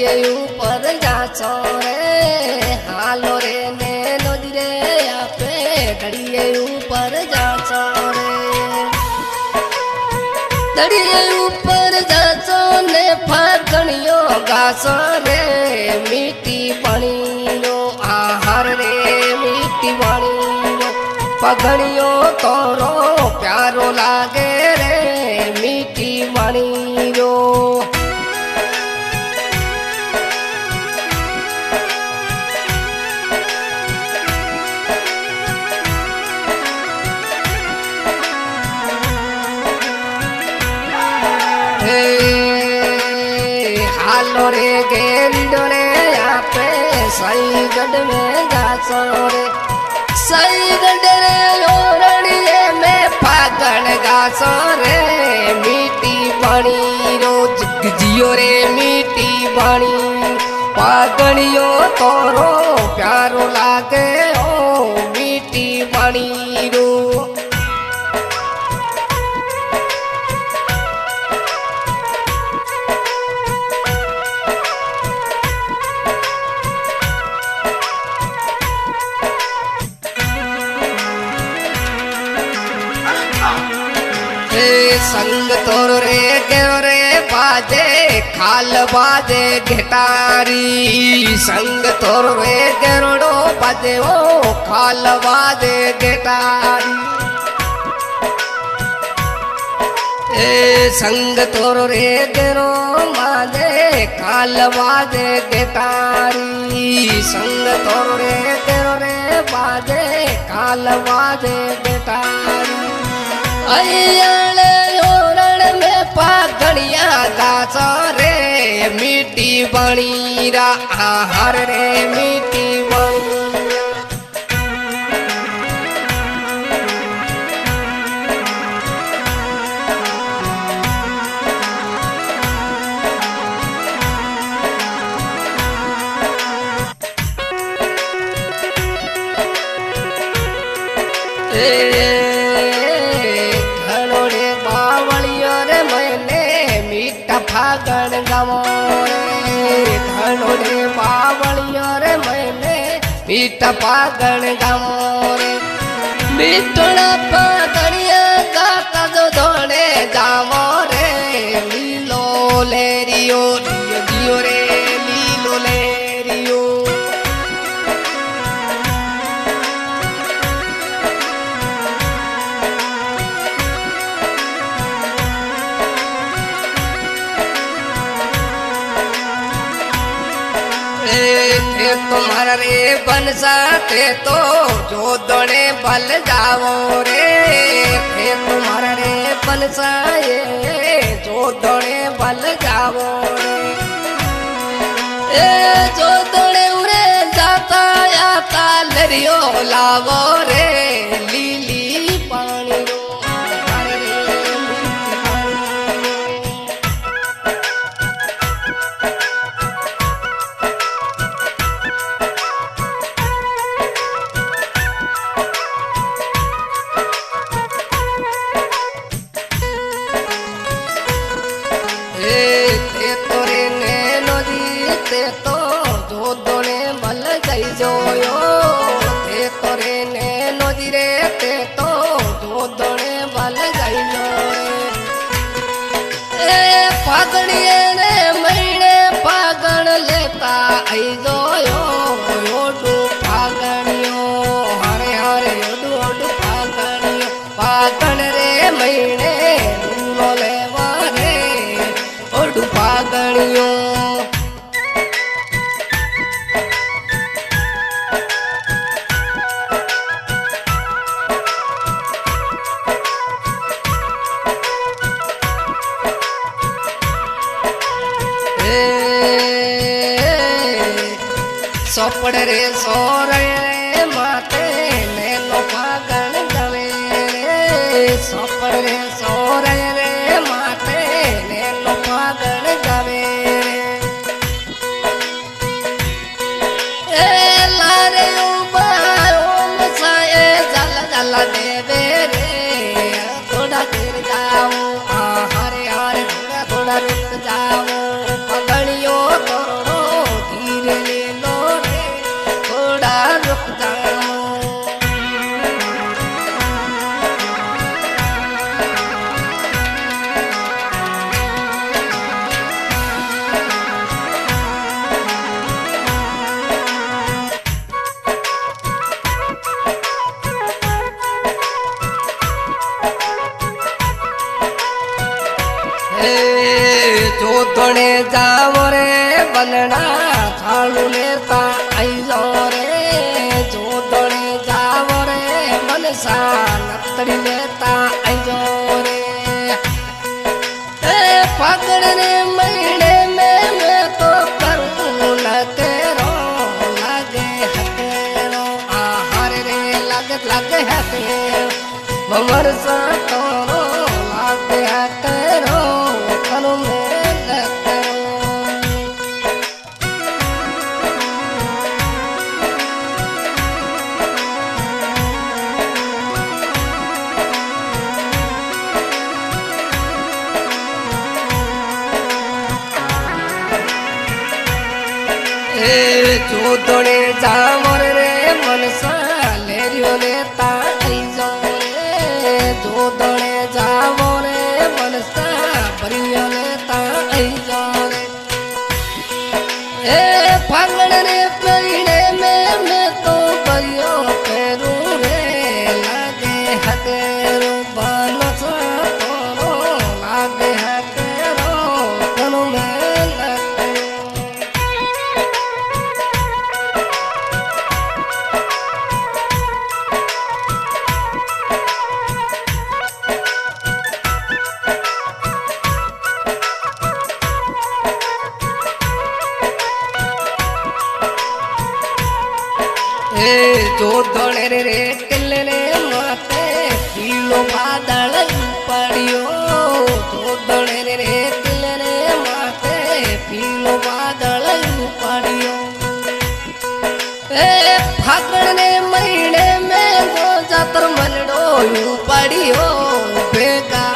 घड़िए ऊपर जाचो रे हालो रे ने नदी रे आपे घड़िए ऊपर जाचो रे घड़िए ऊपर जाचो ने फागणियो गासो रे मीठी पानी रो आहार रे मीठी पानी रो पगणियो तोरो प्यारो लागे रे मीठी पानी रो हालो रे गेंडो रे आपे सही गढ़ में जाचो रे सही गढ़ रे ओरणिए में फागण गासो रे मीठी पानी रो जग जियो रे मीठी पानी फागणियो तोरो प्यारो लागे ओ मीठी पानी रो संग तोर रे गेरो रे बाजे खाल बाजे घेटारी संग तोर रे गेरोड़ो बाजे ओ खाल बाजे घेटारी संग तोर रे गेरो बाजे खाल बाजे घेटारी संग तोर रे गेरो रे बाजे खाल बाजे घेटारी अय्याले ओरण में पागणिया गाचो रे मीठी बणी रा आहार रे मीठी बणी फागण गावो रे धनो रे बावलियो रे मैंने मीठा फागण गावो रे मीठड़ा फागणिया गाता जो धोने जावो रे लीलो लेरियो लियो दियो रे लीलो लेरियो थे तुम्हारा रे बनसाते तो जो दोने बल जाओ रे थे तुम्हारा रे बनसाए जो दोने बल जाओ रे जो दोने उरे जाता आता लरियो लावो रे लीली पानी रो तो जो दोने बल गई जो यो ते तोरे ने नदी रे ते तो जो दोने बल गई जो ए फागणिए ने महीने फागण लेता आई जो यो ओडू फागणियो हरे हरे ओडू ओडू फागणियो फागण रे महीने नो लेवा रे ओडू फागणियो सोपड़ रे सोरे माते नैनो फागण गवे रे सोपड़ रे सोरे रे माते नैनो फागण गवे रे लारे ओम साए जल जल देवे रे थोड़ा देर जाओ हरे हरे थोड़ा थोड़ा रुक जाओ पगड़ियो तोरो जाओ रे बनना थालू लेता आई जाओ रे जोदड़े जाओ रे मनसा नतड़ी लेता आई जाओ रे फागण रे महीने में मैं तो करूँ न तेरो लागे हतेरो आहार रे लागे हतेरो ममर सा तोरो लागे हतेरो करूँ मैं न तेरो जोदड़े जामर रे मनसा लेरियो लेता आई जाओ रे जोदड़े जाओ रे मनसा बरियो लेता आई जाओ रे फागण रे पीड़े में मैं तो बरियो पेरू रे लागे हतेरो बनसा तोरो लागे हतेरो कनु में जोदड़े रे टिल्ले माते पीलो बादल पड़ियो जोदड़े रे टिल्ले माते पीलो बादल पड़ियो फागण ने महीने में गो जातर मनडो पड़ियो बेगा